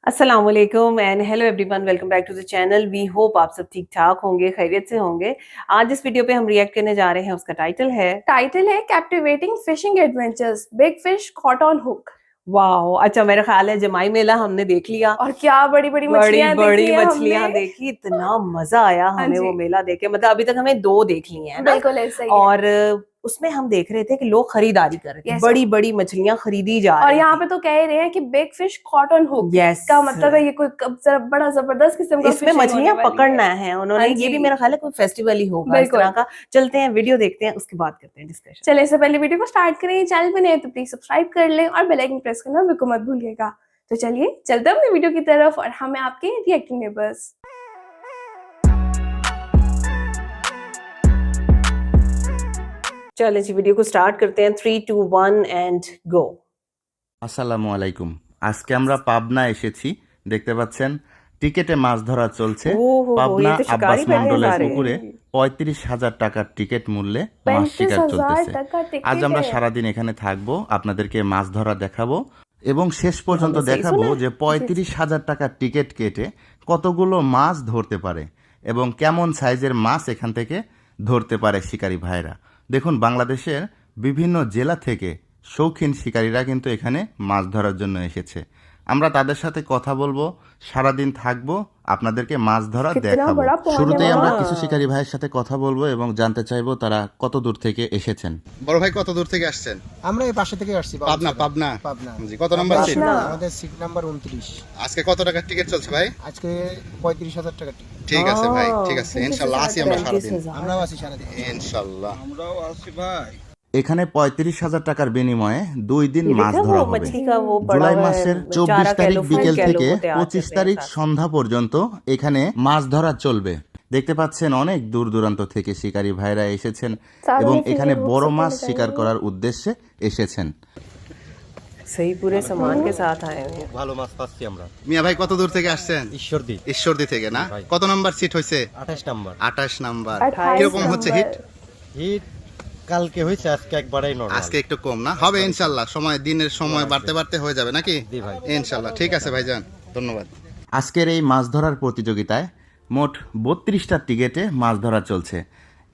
अस्सलाम वालेकुम and hello everyone, welcome back to the channel. We hope आप सब ठीक ठाक होंगे, खैरियत से होंगे। आज जिस वीडियो पे हम रिएक्ट करने जा रहे हैं उसका टाइटल है captivating fishing adventures, big fish caught on hook. Wow, अच्छा मेरा ख्याल है जमाई मेला हमने देख लिया और क्या बड़ी बड़ी बड़ी मछलियां देखी बड़ी है मछलियां हमने। देखी, इतना मजा आया हाँ हमें वो जी, मेला देख के। मतलब अभी तक हमें 2 देख ली हैं ना। बिल्कुल ऐसा ही है। और उसमें हम देख रहे थे कि लोग खरीदारी कर रहे थे, यस, बड़ी बड़ी मछलियां खरीदी जा और रही यहाँ थी। पे तो कह ही रहे हैं कि big fish caught on hook yes, का मतलब है ये कोई बड़ा जबरदस्त किस्म का इसमें फिशिंग होने मछलियां वाली पकड़ना है। है हाँ उन्होंने। ये भी जी, मेरा ख्याल है कोई फेस्टिवल ही होगा इस तरह बिल्कुल। का। चलते हैं, वीडियो देखते हैं, उसके बाद करते हैं डिस्कशन। चले, इससे पहले वीडियो को स्टार्ट करें, चैनल पे नए तो प्लीज सब्सक्राइब कर लें और बेल आइकन प्रेस करना बिल्कुल मत भूलिएगा। तो चलिए चलते हैं अपने वीडियो की तरफ और हमें आपके रिएक्टिंग नेबर्स। चलें जी, वीडियो को स्टार्ट करते हैं। 3 2 1 एंड गो। আসসালামু আলাইকুম। আজকে আমরা পাবনা এসেছি। দেখতে পাচ্ছেন টিকেটে মাছ ধরা চলছে। ओहो हो, পাবনা ये तो আব্বাস शिकारी भाई মণ্ডলের आ रहे পুকুরে हैं। ৩৫,০০০ টাকার টিকিট মূল্যে মাছ 35,000 শিকার চলতেছে। টাকা আজ টিকিট আমরা है। সারাদিন এখানে থাকবো, আপনাদেরকে মাছ ধরা দেখাবো এবং শেষ পর্যন্ত हमने सही দেখাবো सुना है? যে ৩৫,০০০ টাকার টিকিট কেটে কতগুলো মাছ ধরতে পারে এবং কেমন সাইজের মাছ এখান থেকে ধরতে পারে শিকারী ভাইরা। দেখুন, বাংলাদেশের বিভিন্ন জেলা থেকে শৌখিন শিকারীরা কিন্তু এখানে মাছ ধরার জন্য এসেছে। আমরা তাদের সাথে কথা বলবো, সারাদিন থাকবো, আপনাদেরকে মাছ ধরা कितना দেখাবো। बड़ा पौने শুরুতেই আমরা वाला। কিছু শিকারী ভাইয়ের সাথে কথা বলবো এবং জানতে চাইবো তারা কত দূর থেকে এসেছেন। বড় ভাই কত দূর থেকে আসছেন? আমরা এই পাশে থেকে আসছি পাবনা পাবনা পাবনা। জি, কত নাম্বার সিট? পাবনা। আমাদের সিট নাম্বার 29। আজকে কত টাকার টিকিট চলছে ভাই? আজকে 35,000 টাকা টিকিট। ঠিক আছে ভাই, ঠিক আছে, ইনশাআল্লাহ আসি আমরা সারাদিন। আমরাও আছি সারাদিন। ইনশাআল্লাহ। এখানে ৩৫,০০০ টাকার বিনিময়ে 2 দিন ये মাছ देखा ধরা वो হবে। मछली का वो बड़ा জুলাই हुआ মাসের है, 24 चारा कह তারিখ लो, বিকেল फूल कह लो, থেকে वो तैयार 25 करते हैं তারিখ साथ। সন্ধ্যা পর্যন্ত এখানে মাছ ধরা চলবে। দেখতে পাচ্ছেন অনেক দূর দূরান্ত থেকে শিকারী ভাইরা এসেছেন এবং এখানে বড় মাছ শিকার করার উদ্দেশ্যে এসেছেন। सही पूरे सामान के साथ आए हुए हैं। ভালো মাছ পাচ্ছি আমরা। মিয়া ভাই কত দূর থেকে আসছেন? ঈশ্বরদী ঈশ্বরদী থেকে না? ভাই। কত নাম্বার সিট হইছে? 28 নাম্বার। 28 নাম্বার। 28 কিরকম হচ্ছে হিট? হিট কালকে হয়েছে, আজকে একবারেই নরমাল। আজকে একটু কম না? হবে ইনশাআল্লাহ, সময় দিনের সময় বাড়তে বাড়তে হয়ে যাবে নাকি? জি ভাই। ইনশাআল্লাহ, ঠিক আছে ভাইজান, ধন্যবাদ। আজকের এই মাছ ধরার প্রতিযোগিতায় মোট 32টা টিকেটে মাছ ধরা চলছে।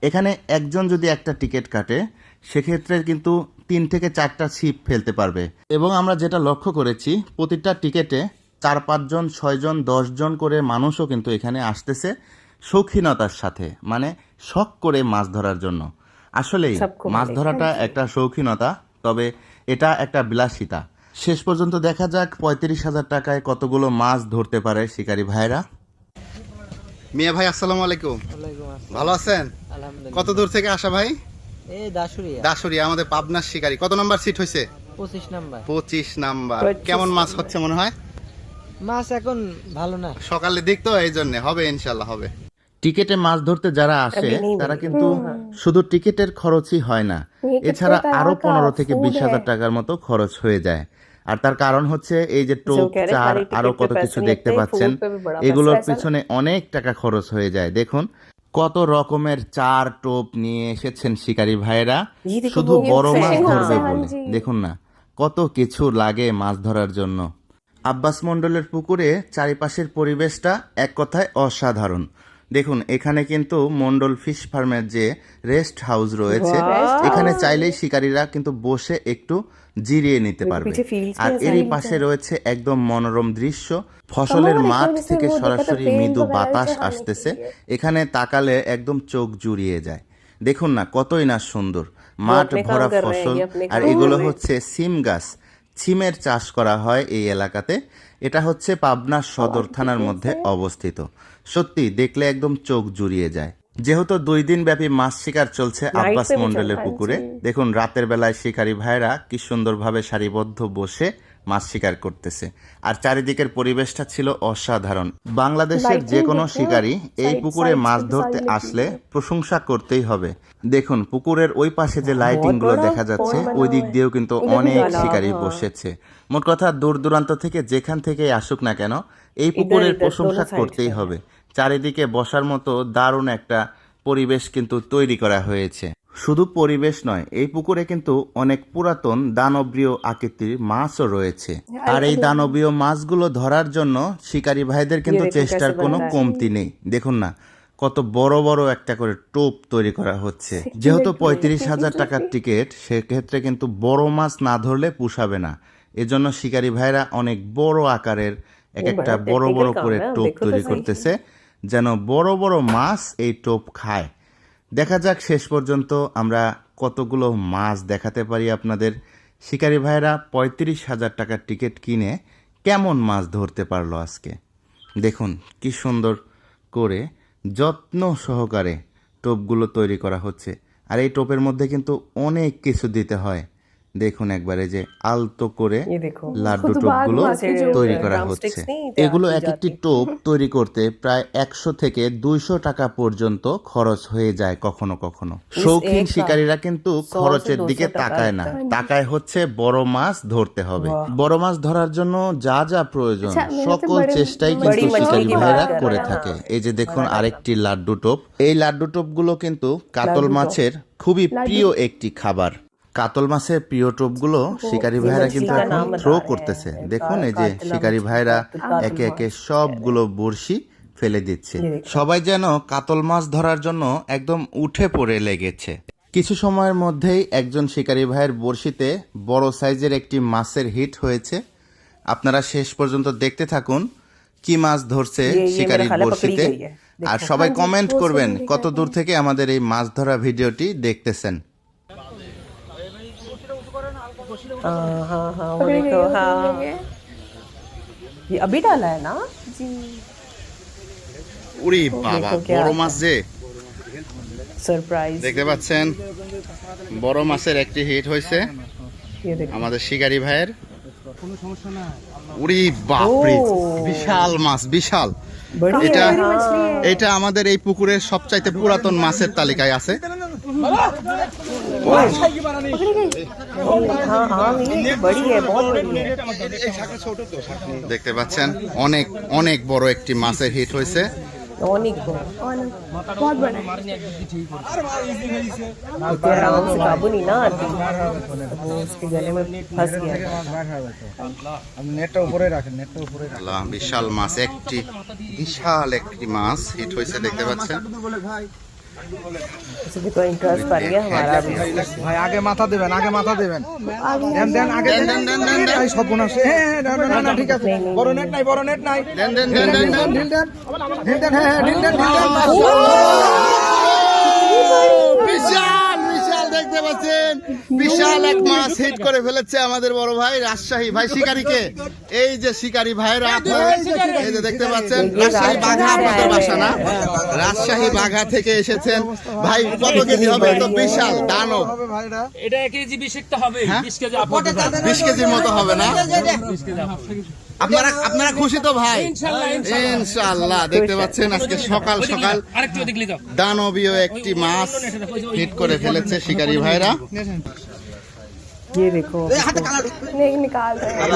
এখানে একজন যদি একটা টিকিট কাটে সেক্ষেত্রে কিন্তু 3 থেকে 4টা ছিপ ফেলতে পারবে এবং আমরা যেটা লক্ষ্য করেছি প্রতিটা টিকেটে 4-5 জন 6 জন 10 জন করে মানুষও কিন্তু এখানে আসতেছে শৌখিনতার সাথে, মানে শখ করে মাছ ধরার জন্য। আসলেই सबको মাছ मिलेगा। ধরাটা একটা শৌখিনতা, তবে এটা একটা বিলাসিতা। শেষ পর্যন্ত দেখা যাক ৩৫,০০০ টাকায় কতগুলো মাছ ধরতে পারে শিকারী ভাইরা। মিয়া ভাই আসসালামু আলাইকুম। ভালো আছেন? কত দূর থেকে আসা ভাই? এই দাসুরিয়া দাসুরিয়া, আমাদের পাবনার শিকারী। কত নাম্বার সিট হইছে? 25 নাম্বার। 25 নাম্বার। 25 কেমন মাছ হচ্ছে মনে হয়? মাছ এখন ভালো না। সকালে দিক তো, এই জন্য হবে, ইনশাল্লাহ হবে। টিকেটে মাছ ধরতে যারা আসে তারা কিন্তু শুধু টিকেটের খরচই হয় না, এছাড়া আরো 15 থেকে 20,000 টাকার মতো খরচ হয়ে যায়। আর তার কারণ হচ্ছে এই যে টোপ, চার, আরো কত কিছু দেখতে পাচ্ছেন, এগুলোর পিছনে অনেক টাকা খরচ হয়ে যায়। দেখুন কত রকমের চার, টোপ নিয়ে এসেছেন শিকারী ভাইয়েরা শুধু বড় মাছ ধরবে বলে। দেখুন না কত কিছু লাগে মাছ ধরার জন্য। আব্বাস মণ্ডলের পুকুরে চারিপাশের পরিবেশটা এক কথায় অসাধারণ। দেখুন এখানে কিন্তু মণ্ডল ফিশ ফার্মের যে রেস্ট হাউস রয়েছে, এখানে চাইলেই শিকারীরা কিন্তু বসে একটু জিরিয়ে নিতে পারবে। আর এরই পাশে রয়েছে একদম মনোরম দৃশ্য, ফসলের মাঠ থেকে সরাসরি মৃদু বাতাস আসতেছে, এখানে তাকালে একদম চোখ জুড়িয়ে যায়। দেখুন না কতই না সুন্দর, মাঠ ভরা ফসল। আর এগুলো হচ্ছে সিম গাছ, সিমের চাষ করা হয় এই এলাকাতে। এটা হচ্ছে পাবনা সদর থানার মধ্যে অবস্থিত। সত্যি দেখলে একদম চোখ জুড়িয়ে যায়। যেহেতু 2 দিন ব্যাপী মাছ শিকার চলছে আব্বাস মণ্ডলের পুকুরে, দেখুন রাতের বেলায় শিকারী ভাইরা কি সুন্দরভাবে সারিবদ্ধ বসে মাছ শিকার করতেছে। আর চারিদিকের পরিবেশটা ছিল অসাধারণ। বাংলাদেশের যে কোনো শিকারী এই পুকুরে মাছ ধরতে আসলে প্রশংসা করতেই হবে। দেখুন পুকুরের ওই পাশে যে লাইটিং গুলো দেখা যাচ্ছে, ওই দিক দিয়েও কিন্তু অনেক শিকারী বসেছে। মোট কথা দূর দূরান্ত থেকে যেখান থেকে আসুক না কেন এই পুকুরের প্রশংসা করতেই হবে। চারিদিকে বসার মতো দারুণ একটা পরিবেশ কিন্তু তৈরি করা হয়েছে। শুধু পরিবেশ নয়, এই পুকুরে কিন্তু অনেক পুরাতন দানবীয় আকৃতির মাছও রয়েছে। আর এই দানবীয় মাছগুলো ধরার জন্য শিকারী ভাইদের কিন্তু চেষ্টার কোনো কমতি নেই। দেখুন না, কত বড় বড় একটা করে টোপ তৈরি করা হচ্ছে। যেহেতু 35,000 টাকার টিকিট, সেক্ষেত্রে কিন্তু বড় মাছ না ধরলে পুষাবে না। এজন্য শিকারী ভাইরা অনেক বড় আকারের এক একটা বড় বড় করে টোপ তৈরি করতেছে, যেন বড় বড় মাছ এই টোপ খায়। দেখা যাক শেষ পর্যন্ত আমরা কতগুলো মাছ দেখাতে পারি আপনাদের। শিকারী ভাইরা 35,000 টাকার টিকিট কিনে কেমন মাছ ধরতে পারলো আজকে। দেখুন কি সুন্দর করে যত্ন সহকারে টোপগুলো তৈরি করা হচ্ছে। আর এই টোপের মধ্যে কিন্তু অনেক কিছু দিতে হয়। দেখুন একবারে যে আলতো করে লাড্ডু টোপগুলো তৈরি করা হচ্ছে। এগুলো এক একটি টোপ তৈরি করতে প্রায় 100 থেকে 200 টাকা পর্যন্ত খরচ হয়ে যায় কখনো কখনো। শৌখিন শিকারীরা কিন্তু খরচের দিকে তাকায় না, তাকায় হচ্ছে বড় মাছ ধরতে হবে। বড় মাছ ধরার জন্য যা যা প্রয়োজন সকল চেষ্টাই কিন্তু শিকারী ভাইরা করে থাকে। এই যে দেখুন আরেকটি লাড্ডু টোপ। এই লাড্ডু টোপগুলো কিন্তু কাতল মাছের খুবই প্রিয় একটি খাবার। কাতল মাছের প্রিয় টোপগুলো শিকারী ভাইরা কিন্তু এখন থ্রো করতেছে। দেখুন এই যে শিকারী ভাইরা একে একে সবগুলো বড়শি ফেলে দিচ্ছে। সবাই যেন কাতল মাছ ধরার জন্য একদম উঠে পড়ে লেগেছে। কিছু সময়ের মধ্যেই একজন শিকারী ভাইয়ের বড়শিতে বড় সাইজের একটি মাছের হিট হয়েছে। আপনারা শেষ পর্যন্ত দেখতে থাকুন কি মাছ ধরছে শিকারীর বড়শিতে। আর সবাই কমেন্ট করবেন কত দূর থেকে আমাদের এই মাছ ধরা ভিডিওটি দেখতেছেন। हाँ वो देखो, हाँ ये अभी डाला है ना जी। উরি বাবা, বড় মাছ যে सरप्राइज। দেখতে পাচ্ছেন বড় মাছের একটি হিট হয়েছে ये देखो, আমাদের শিকারী ভাইয়ের। উরি বাপরে, বিশাল মাছ, বিশাল। बड़ी এটা है, हाँ। এটা আমাদের এই পুকুরের সবচাইতে পুরাতন মাছের তালিকায় আছে। हाँ हाँ ये बड़ी है, बहुत बड़ी है। দেখতে পাচ্ছেন অনেক অনেক বড় একটি মাছের হিট হয়েছে। अनेक बड़ा, बहुत बड़ा है। इतने आराम से काबू नहीं ना आती, वो उसके गले में फंस गया। নেটটা উপরে রাখেন, নেটটা উপরে রাখেন। আল্লাহ, বিশাল মাছ, একটি বিশাল একটি মাছ হিট হয়েছে দেখতে পাচ্ছেন। उसे भी तो इंटरेस्ट पड़ गया हमारा भी। ভাই আগে মাথা দেবেন, আগে মাথা দেবেন। দেন দেন আগে দেন, দেন, দেন, দেন, দেন। এই স্বপ্ন আছে। হ্যাঁ হ্যাঁ, না না ঠিক আছে। বড় নেট নাই, বড় নেট নাই। দেন, দেন, দেন, দেন, দেন। ঢিল দেন, ঢিল দেন, হ্যাঁ হ্যাঁ, ঢিল দেন, ঢিল দেন। বিশাল বিশাল দেখতে পাচ্ছেন, বিশাল এক মাছ হিট করে ফেলেছে আমাদের বড় ভাই রাজশাহী ভাই শিকারীকে। এই যে শিকারী ভাইরা, এই যে দেখতে পাচ্ছেন রাজশাহী বাঘা আপনাদের বাসা না? রাজশাহী বাঘা থেকে এসেছেন ভাই। কত কেজি হবে? তো বিশাল দানব। এটা 1 কেজি 20 একটা হবে, 20 কেজি আপনাদের 20 কেজির মতো হবে না? আপনারা খুশি তো ভাই? ইনশাআল্লাহ। দেখতে পাচ্ছেন আজকে সকাল সকাল আরেকটু দেখলি তো দানবীয় একটি মাছ হিট করে ফেলেছে শিকারী ভাইরা। ये देखो, नहीं निकाल रहे हैं।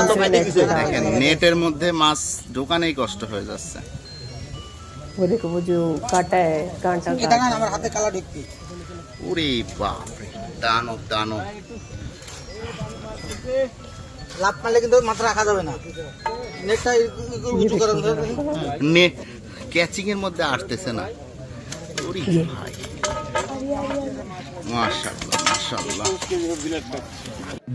দেখেন নেটের মধ্যে মাছ ঢোকানেই কষ্ট হয়ে যাচ্ছে। वो देखो, वो जो काटा है, कांटा আমার হাতে কালা ঢুকবে। উরি বাপরে, দানব দানব। লাভ মারলে কিন্তু মাথা রাখা যাবে না। নেটটা উঁচু করে নেট ক্যাচিং এর মধ্যে আসতেছে না। উরি ভাই, মাশাআল্লাহ মাশাআল্লাহ।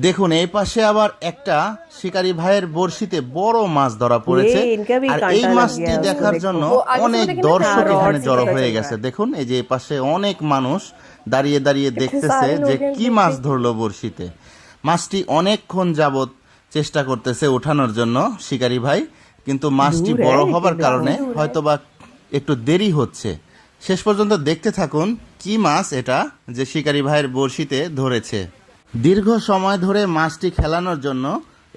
দেখুন এই পাশে আবার একটা শিকারী ভাইয়ের বড়শিতে বড় মাছ ধরা পড়েছে। আর এই মাছটি দেখার জন্য অনেক দর্শক এখানে জড়ো হয়ে গেছে। দেখুন এই যে এই পাশে অনেক মানুষ দাঁড়িয়ে দাঁড়িয়ে দেখতেছে যে কি মাছ ধরলো বড়শিতে। মাছটি অনেকক্ষণ যাবত চেষ্টা করতেছে ওঠানোর জন্য শিকারী ভাই, কিন্তু মাছটি বড় হবার কারণে হয়তোবা একটু দেরি হচ্ছে। শেষ পর্যন্ত দেখতে থাকুন কি মাছ এটা যে শিকারী ভাইয়ের বড়শিতে ধরেছে। দীর্ঘ সময় ধরে মাছটি খেলানোর জন্য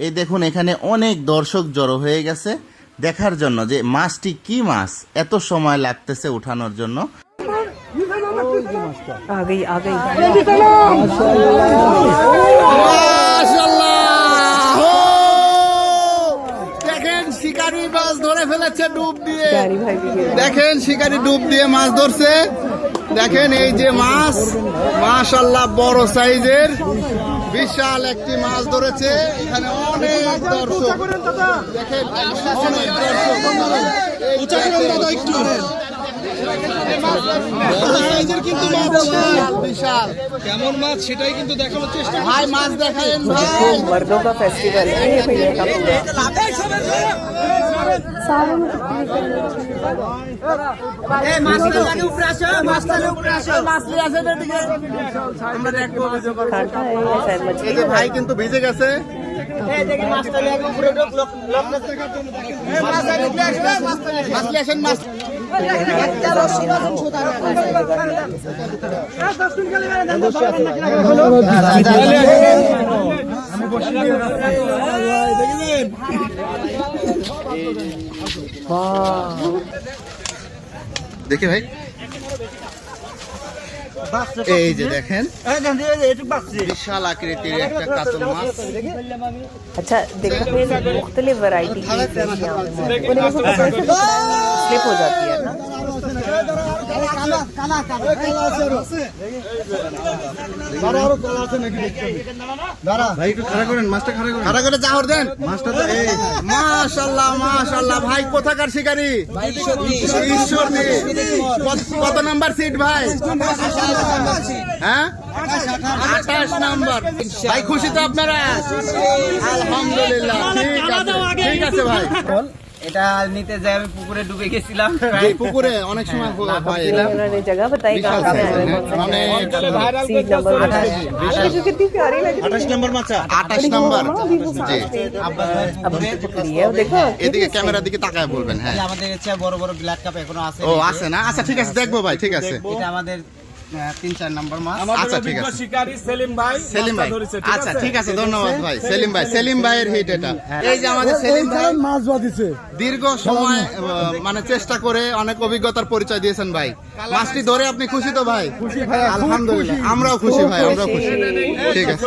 এই দেখুন এখানে অনেক দর্শক জড়ো হয়ে গেছে দেখার জন্য যে মাছটি কি মাছ, এত সময় লাগতেছে উঠানোর জন্য। आ गई মাশাআল্লাহ। দেখেন শিকারী ভাই মাছ ধরে ফেলেছে ডুব দিয়ে। प्यारी भाई भी गए। দেখেন শিকারি ডুব দিয়ে মাছ ধরছে। দেখেন এই যে মাছ, মাশাআল্লাহ বড় সাইজের বিশাল একটি মাছ ধরেছে। এখানে অনেক দর্শক, দেখেন অনেক দর্শক। বিশাল কেমন মাছ সেটাই কিন্তু দেখানোর চেষ্টা ভাই, মাছ দেখায়েন ভাই। देखो मर्दों का फेस्टिवल है ये भैया का पूरा। सारे में कितनी खाना है या शायद मछली এই যে ভাই কিন্তু ভিজে গেছে। মাছলি আসেন, মাছ দেখি ভাই, এই যে দেখেন বিশাল আকৃতির একটা কাতল মাছ। अच्छा देखो फिर मुख्तलिफ वैरायटी की फिश यहाँ पे मौजूद है। स्लिप हो जाती है ना। ভাই একটু খাড়া করেন, মাছটা খাড়া করেন। খাড়া করে চাহর দেন। মাছটা তো এই মাশাআল্লাহ মাশাআল্লাহ ভাই, কোথাকার শিকারি? ঈশ্বরদী। কত নাম্বার সিট ভাই? হ্যাঁ 28 নাম্বার। ভাই খুশি তো আপনারা? আলহামদুলিল্লাহ, ঠিক আছে ভাই। এটা নিতে যাই আমি পুকুরে ডুবে গেছিলাম। এই পুকুরে অনেক সময় হয় এটা। उन्होंने जगह बताई कहाँ से आए हैं, कौन सा অনেক सीट नंबर बताया। जो कितनी प्यारी लग रही 28 নম্বর মাছ। 28 নাম্বার। জি, है। अब हमने पकड़ी है देखो। এদিকে ক্যামেরার দিকে তাকায় বলবেন। হ্যাঁ, আমাদের ইচ্ছা বড় বড় ব্ল্যাক কাপ এখনো আছে। ও আছে না? আচ্ছা ঠিক আছে, দেখবো ভাই, ঠিক আছে। এটা আমাদের 3-4 নম্বর মাছ। আচ্ছা ঠিক আছে। শিকারী সেলিম ভাই, সেলিম ভাই, আচ্ছা ঠিক আছে, ধন্যবাদ ভাই। সেলিম ভাই, সেলিম ভাইয়ের হিট এটা। এই যে আমাদের সেলিম ভাই মাছ বাঁধিছে। দীর্ঘ সময় মানে চেষ্টা করে অনেক অভিজ্ঞতার পরিচয় দিয়েছেন ভাই। মাছটি ধরে আপনি খুশি তো ভাই? খুশি ভাই, আলহামদুলিল্লাহ, আমরাও খুশি ভাই, আমরাও খুশি। ঠিক আছে,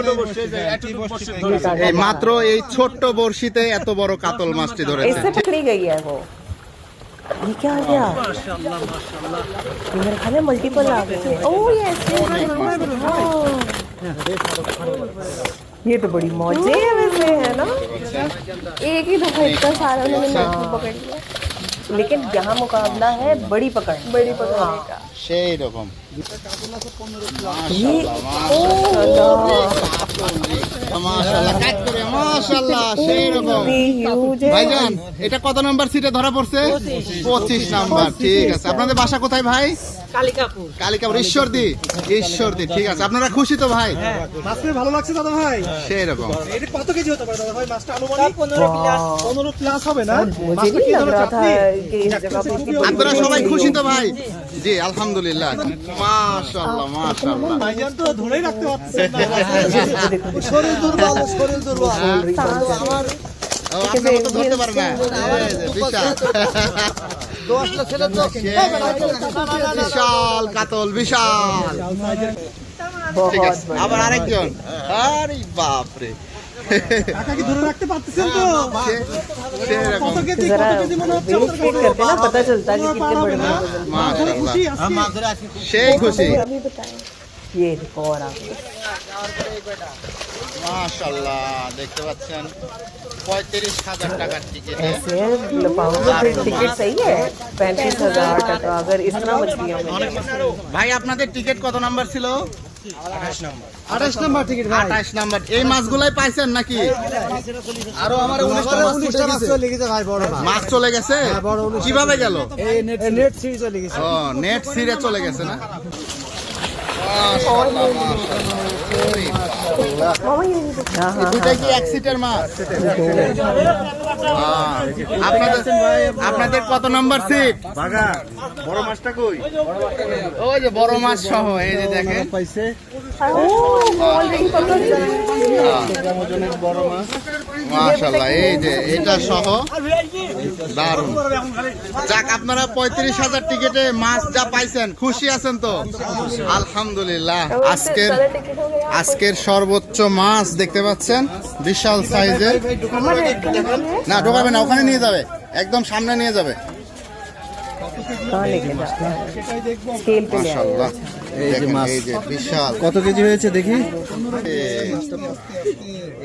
এই মাত্র এই ছোট্ট বড়শিতে এত বড় কাতল মাছটি ধরেছে। इससे पकड़ी गई है वो। ये क्या आ गया? ये मेरे ख्याल में मल्टीपल आ गए। ओह यस, ये तो बड़ी मौजे है वैसे, है ना? एक ही दफा इतना सारा उन्होंने मछली पकड़ लिया। लेकिन यहाँ मुकाबला है बड़ी पकड़, बड़ी पकड़ने का। সেই রকম ये মাশাআল্লাহ, কাট করে মাশাআল্লাহ, সেই রকম। ह्यूज है। ভাইজান এটা কত নাম্বার সিটে ধরা পড়ছে? 25 নাম্বার। ঠিক আছে, আপনাদের বাসা কোথায় ভাই? কালিকাপুর। কালিকাপুর, ঈশ্বরদী। ঈশ্বরদী, ঠিক আছে। আপনারা খুশি তো ভাই? মাছ পেয়ে ভালো লাগছে দাদা ভাই। সেই রকম। এটা কত কেজি হতে পারে দাদা ভাই? মাছটা আনুমানিক 15 প্লাস হবে না? मुझे नहीं लग रहा था कि इस जगह पे इतनी बड़ी- আপনারা সবাই খুশি তো ভাই? জি আলহামদুলিল্লাহ, মাশাআল্লাহ মাশাআল্লাহ। ভাইজান তো ধরেই রাখতে পারছে না। শরীর দুর্বল, শরীর দুর্বল। ও, আপনারা তো ধরতে পারেন না। এই যে, বিশাল। বিশাল কাতল, বিশাল। ঠিক बहुत আছে, আবার আরেকজন। আরে বাপরে, কাকা কি ধরে রাখতে পারতেছেন তো? সেরকম। কত কেজি, जरा কত কেজি মনে হচ্ছে? वेट चेक करके ना पता चलता है कि कितने बड़े बड़े वजन। মাশাআল্লাহ, খুশি আজকে? মাছ ধরে আজকে সেই খুশি। अभी बताएं। ये देखो और आगे মাশাআল্লাহ, দেখতে পাচ্ছেন 35,000 টাকার টিকিট। ऐसे लपाओगे फिर टिकट सही है 35,000 टका अगर इस तरह मछलियों में। ভাই আপনাদের টিকিট কত নাম্বার ছিল? 28 নাম্বার টিকিট ভাই। 28 নাম্বার। এই মাছগুলাই পাইছেন নাকি? আরো আমার 19টা মাছ চলে গেছে ভাই, বড় মাছ। মাছ চলে গেছে? বড় 19 কিভাবে গেল? এই নেট সিরিজ চলে গেছে। ও, নেট ছিঁড়ে চলে গেছে না? দুটাই কি এক সিটের মাছ? আপনাদের কত নাম্বার সিট? বড় মাছটা কই? ওই যে বড় মাছ সহ, এই যে দেখেন। পাইছে ऑलरेडी पकड़ लिया। মাশাআল্লাহ, এই যে এটা সহ দারুন। যাক, আপনারা 35,000 টিকিটে মাছ যা পাইছেন, খুশি আছেন তো? আলহামদুলিল্লাহ। আজকের সর্বোচ্চ মাছ দেখতে পাচ্ছেন, বিশাল সাইজের। না ঢোকাবে না, ওখানে নিয়ে যাবে। একদম সামনে নিয়ে যাবে। कहाँ लेके जाता है स्केल पे ले आया মাশাআল্লাহ, দেখেন, এই যে বিশাল। কত কেজি হয়েছে দেখি? এ,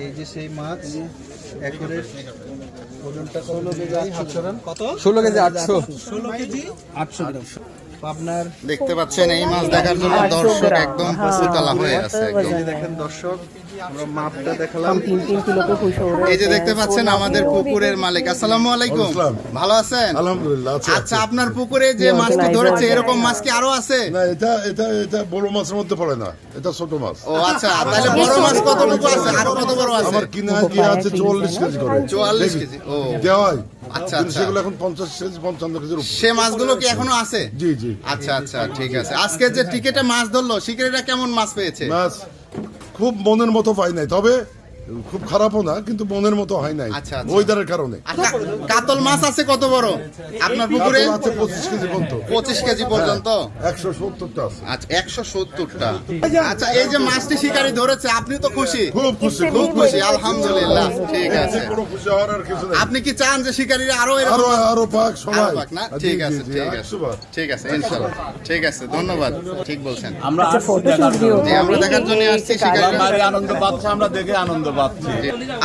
এই যে সেই মাছ একরের ওজনটা 16 কেজি 800 গ্রাম। কত? 16 কেজি 800। 16 কেজি 800 গ্রাম। আপনার দেখতে পাচ্ছেন এই মাছ দেখার জন্য 800 দর্শক গ্রাম। একদম हाँ, উতলা হয়ে আছে बहुत একদম। वजन है। দেখেন দর্শক, আমরা মাপটা দেখালাম। हम 3-3 किलो पे खुश हो रहे এই যে हैं। দেখতে পাচ্ছেন আমাদের পুকুরের মালিক। আসসালামু আলাইকুম, ভালো আছেন? আলহামদুলিল্লাহ আছে। আচ্ছা, আপনার পুকুরে যে মাছটি ধরেছে এরকম মাছ কি আরো আছে? না, এটা বড় মাছের মধ্যে পড়ে না, এটা ছোট মাছ। ও আচ্ছা, তাহলে বড় মাছ কতটুকু আছে, আরো কত বড় আছে? আমার কিনা দিয়ে আছে 44 কেজি করে। 44 কেজি। ও দেওয়াই। আচ্ছা, কিন্তু আচ্ছা। সেগুলো এখন 50 কেজি 55 কেজির উপর। সে মাছগুলো কি এখনো আছে? জি জি। আচ্ছা আচ্ছা, ঠিক আছে। আজকে যে টিকেটে মাছ ধরলো শিকারীরা কেমন মাছ পেয়েছে? মাছ খুব মনের মতো পাই নাই, তবে খুব খারাপও না, কিন্তু মনের মতো হয় নাই আচ্ছা, আচ্ছা। ওয়েদারের কারণে। আর কাতল মাছ আছে কত বড় আপনার পুকুরে? কাতল আছে 25 কেজি পর্যন্ত। 25 কেজি পর্যন্ত। 170টা আছে। আচ্ছা, 170টা। আচ্ছা, এই যে মাছটি শিকারী ধরেছে আপনি তো খুশি? খুব খুশি, খুব খুশি, আলহামদুলিল্লাহ। ঠিক আছে। কোনো খুশি হওয়ার আর কিছু নেই। আপনি কি চান যে শিকারীরা আরো এরকম আরো মাছ- আরো পাক সবাই। আরো পাক না? জি, ঠিক জি, আছে, জি, ঠিক আছে, 100 বার। ঠিক আছে, ইনশাআল্লাহ। ঠিক আছে, ধন্যবাদ। ঠিক বলছেন। अच्छा फोटोशूट भी होगा। জি, আমরা দেখার জন্য আসছি শিকারীরা। আনন্দ পাচ্ছি, আমরা দেখে আনন্দ পাচ্ছি।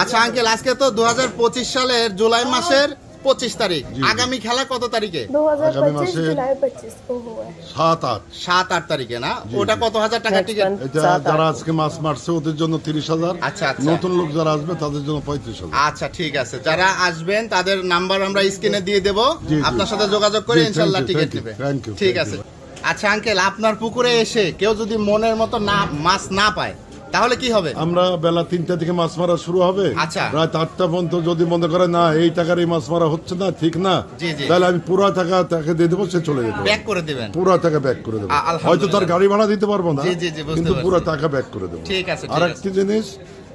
আচ্ছা আঙ্কেল, আজকে তো 2025 সালের জুলাই মাসের 25 তারিখ। আগামী খেলা কত তারিখে? 2025 जुलाई 25 को हुआ है। 7-8। 7-8 তারিখে না? ওটা কত হাজার টাকা টিকিট? এটা যারা আজকে মাছ মারছে ওদের জন্য 30,000। আচ্ছা, আচ্ছা। নতুন লোক যারা আসবে তাদের জন্য 35,000। আচ্ছা, ঠিক আছে। যারা আসবেন তাদের নাম্বার আমরা স্ক্রিনে দিয়ে দেব, জি, জি। আপনার সাথে যোগাযোগ করে জি, ইনশাআল্লাহ thank you, ticket thank you, নেবে। thank you, ঠিক thank আছে। you. আচ্ছা আঙ্কেল, আপনার পুকুরে এসে কেউ যদি মনের মতো না মাছ না পায় তাহলে কি হবে? আমরা বেলা 3টা থেকে মাছ মারা শুরু হবে, আচ্ছা। রাত 8টা পর্যন্ত যদি মনে করে না এই টাকার এই মাছ মারা হচ্ছে না, ঠিক না, জি, জি। তাহলে আমি পুরো টাকা তাকে দিয়ে দেবো, সে চলে যেতে ব্যাক করে দিবেন। পুরো টাকা ব্যাক করে দেবো। আলহামদুলিল্লাহ। হয়তো তার গাড়ি ভাড়া দিতে পারবো না, জি, জি, জি, বুঝতে কিন্তু পারছি। পুরো টাকা ব্যাক করে দেবো। ঠিক আছে, ঠিক আর আছে। একটি জিনিস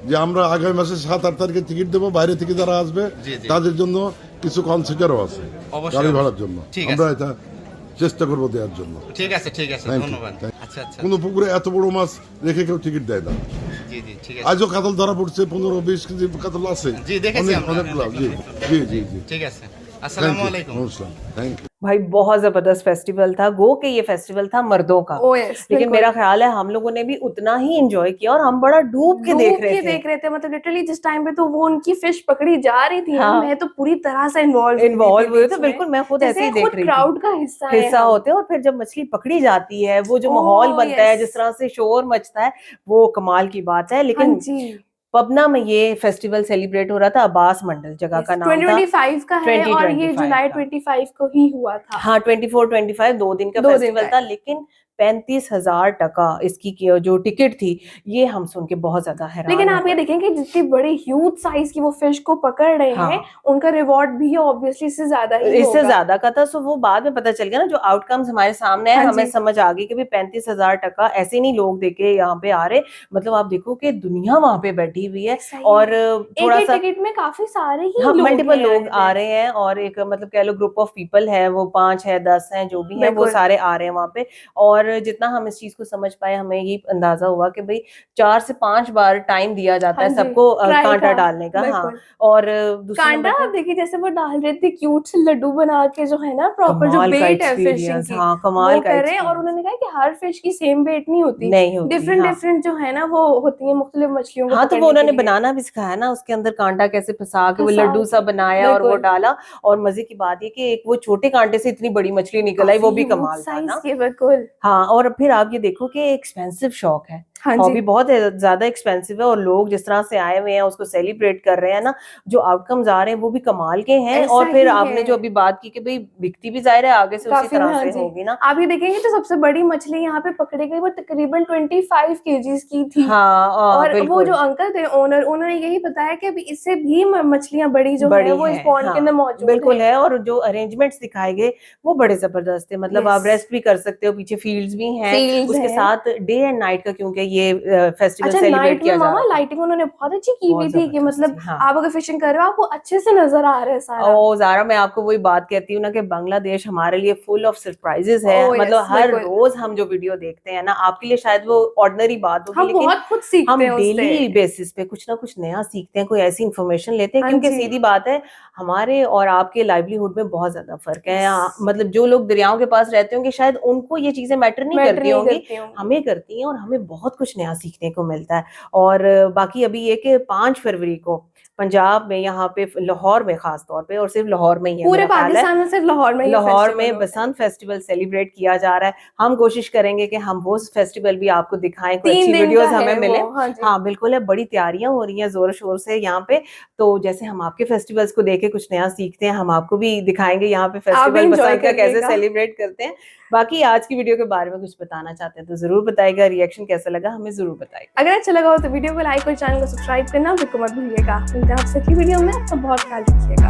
যে আমরা আগামী মাসে 7-8 তারিখে টিকিট দেবো, বাইরে থেকে যারা আসবে জি, জি। তাদের জন্য কিছু কনসিডারও আছে অবশ্যই, গাড়ি অবশ্যই। ভাড়ার জন্য। ঠিক আমরা আছে। এটা চেষ্টা করবো দেওয়ার জন্য। ঠিক আছে, ঠিক আছে, Thank you, ধন্যবাদ। thank you. আচ্ছা আচ্ছা, কোনো পুকুরে এত বড় মাছ রেখে কেউ টিকিট দেয় না। জি জি, ঠিক আছে, আজও কাতল ধরা পড়ছে, 15-20 কেজি কাতল আছে। জি, দেখেছি আমরা। অনেকগুলো। জি জি জি জি। ঠিক আছে। আসসালামু আলাইকুম। Thank you. भाई बहुत जबरदस्त फेस्टिवल था। गो के ये फेस्टिवल था मर्दों का, Oh yes, लेकिन बिल्कुल। मेरा ख्याल है हम लोगों ने भी उतना ही एंजॉय किया और हम बड़ा डूब के देख रहे थे। मतलब लिटरली जिस टाइम पे तो वो उनकी फिश पकड़ी जा रही थी, हाँ। मैं तो पूरी तरह से इन्वॉल्व हुए थे, बिल्कुल मैं खुद ऐसे ही देख रही थी। क्राउड का हिस्सा है होते हैं और फिर जब मछली पकड़ी जाती है वो जो ओह, माहौल बनता है, yes। जिस तरह से शोर मचता है, वो कमाल की बात है। हाँ लेकिन जी, पबना में ये फेस्टिवल सेलिब्रेट हो रहा था, अब्बास मंडल जगह का नाम था। 2025 का है और ये 2025 जुलाई का। 25 को ही हुआ था। हाँ 24-25 2 दिन का 2 दिन फेस्टिवल का था, लेकिन 35,000 टका इसकी जो टिकट थी, ये हम सुन के बहुत ज्यादा हैरान लेकिन हो आप ये गए। देखें कि जितनी बड़ी ह्यूज साइज की वो फिश को पकड़ रहे हाँ। हैं, उनका रिवॉर्ड भी ऑब्वियसली इससे ज्यादा ही इससे होगा। ज्यादा का था। सो वो बाद में पता चल गया ना, जो आउटकम्स हमारे सामने है, हाँ हमें जी। समझ आ गई कि भाई 35,000 टका ऐसे नहीं लोग देके यहाँ पे आ रहे। मतलब आप देखो कि दुनिया वहां पे बैठी हुई है सही और थोड़ा एक सा टिकट में काफी सारे ही हाँ लोग मल्टीपल हैं लोग यहाँ आ पे। रहे हैं और एक मतलब कह लो ग्रुप ऑफ पीपल है, वो 5 है 10 है, जो भी है वो बिल्कुल। सारे आ रहे हैं वहां पे। और जितना हम इस चीज को समझ पाए, हमें ये अंदाजा हुआ कि भाई 4 से 5 बार टाइम दिया जाता हाँ है जी, सबको try कांटा का, डालने का। हाँ, बिल्कुल। और दूसरे कांटा नंबर आप देखिए, जैसे वो डाल रहे थे क्यूट से लड्डू बना के, जो है ना प्रॉपर जो कमाल का बेट है फिशिंग एक्सपीरियंस, की, हाँ कमाल वो का कर रहे हैं। और experience। उन्होंने कहा कि हर फिश की सेम बेट नहीं होती, नहीं होती, डिफरेंट हाँ। डिफरेंट जो है ना वो होती है मुख्तलिफ मछलियों को हाँ, तो पकड़ने वो उन्होंने के लिए। बनाना भी सिखाया ना, उसके अंदर कांटा कैसे फंसा के वो फंसा लड्डू के, सा बनाया और वो बिल्कुल। डाला। और मजे की बात ये कि एक वो छोटे कांटे से इतनी बड़ी मछली निकल आई, वो भी काफी कमाल huge था size ना। की, बिल्कुल। हाँ, और फिर आप ये देखो कि एक्सपेंसिव शौक है, हाँ हॉबी जी, बहुत ज्यादा एक्सपेंसिव है, और लोग जिस तरह से आए हुए हैं उसको सेलिब्रेट कर रहे हैं ना, जो आउटकम्स आ रहे हैं वो भी कमाल के हैं। ऐसा और फिर ही आपने है। जो अभी बात की कि भाई बिकती भी जाहिर है आगे से उसी काफी, तरह हाँ से जी। होगी ना। आप ये देखेंगे तो सबसे बड़ी मछली यहाँ पे पकड़ी गई, वो तकरीबन 25 केजीज की थी। हाँ और वो बिल्कुल जो अंकल थे ओनर, उन्होंने यही बताया कि अभी इससे भी मछलियां बड़ी जो बड़ी है वो इस है, पॉन्ड हाँ, के अंदर मौजूद बिल्कुल है। और जो अरेंजमेंट्स दिखाए गए वो बड़े जबरदस्त थे। मतलब आप Yes। रेस्ट भी कर सकते हो, पीछे फील्ड्स भी हैं, Fields उसके हैं। साथ डे एंड नाइट का, क्योंकि ये फेस्टिवल अच्छा, सेलिब्रेट नाइट किया में जा मामा रहा है। लाइटिंग उन्होंने बहुत अच्छी की बहुत हुई थी कि मतलब जबरदस्त, हाँ। आप अगर फिशिंग कर रहे हो आपको अच्छे से नजर आ रहा है सारा। ओ ज़ारा, मैं आपको वही बात कहती हूँ ना कि बांग्लादेश हमारे लिए फुल ऑफ सरप्राइजेस है। ओह, मतलब यस, हर बिल्कुल। रोज हम जो वीडियो देखते हैं ना, आपके लिए शायद वो ऑर्डिनरी बात होगी, हम लेकिन बहुत कुछ सीखते हम हैं उससे। डेली बेसिस पे कुछ ना कुछ नया सीखते हैं, कोई ऐसी इंफॉर्मेशन लेते हैं, हाँ क्योंकि जी। सीधी बात है हमारे और आपके लाइवलीहुड में बहुत ज्यादा फर्क है। Yes. मतलब जो लोग दरियाओं के पास रहते होंगे शायद उनको ये चीजें मैटर नहीं मैटर करती नहीं होंगी, करती हूँ। हमें करती हैं और हमें बहुत कुछ नया सीखने को मिलता है। और बाकी अभी ये कि 5 फरवरी को पंजाब में, यहाँ पे लाहौर में खास तौर पे, और सिर्फ लाहौर में ही है पूरे मेरा ख्याल है, पाकिस्तान में सिर्फ लाहौर में ही लाहौर फेस्टिवल में होता है। बसंत फेस्टिवल सेलिब्रेट किया जा रहा है। हम कोशिश करेंगे कि हम वो फेस्टिवल भी आपको दिखाएं, कोई 3 अच्छी दिन वीडियोस का हमें है मिले। वो, हाँ जी। हाँ बिल्कुल है, बड़ी तैयारियां हो रही हैं जोर शोर से यहाँ पे। तो जैसे हम आपके फेस्टिवल्स को देख के कुछ नया सीखते हैं, हम आपको भी दिखाएंगे यहाँ पे आप भी फेस्टिवल enjoy बसंत का कैसे करिएगा। सेलिब्रेट करते हैं। बाकी आज की वीडियो के बारे में कुछ बताना चाहते हैं तो जरूर बताइएगा, रिएक्शन कैसा लगा हमें जरूर बताइएगा। अगर अच्छा लगा हो तो वीडियो को लाइक और चैनल को सब्सक्राइब करना बिल्कुल मत भूलिएगा। मिलते हैं आपसे अगली वीडियो में, तो बहुत ख्याल रखिएगा।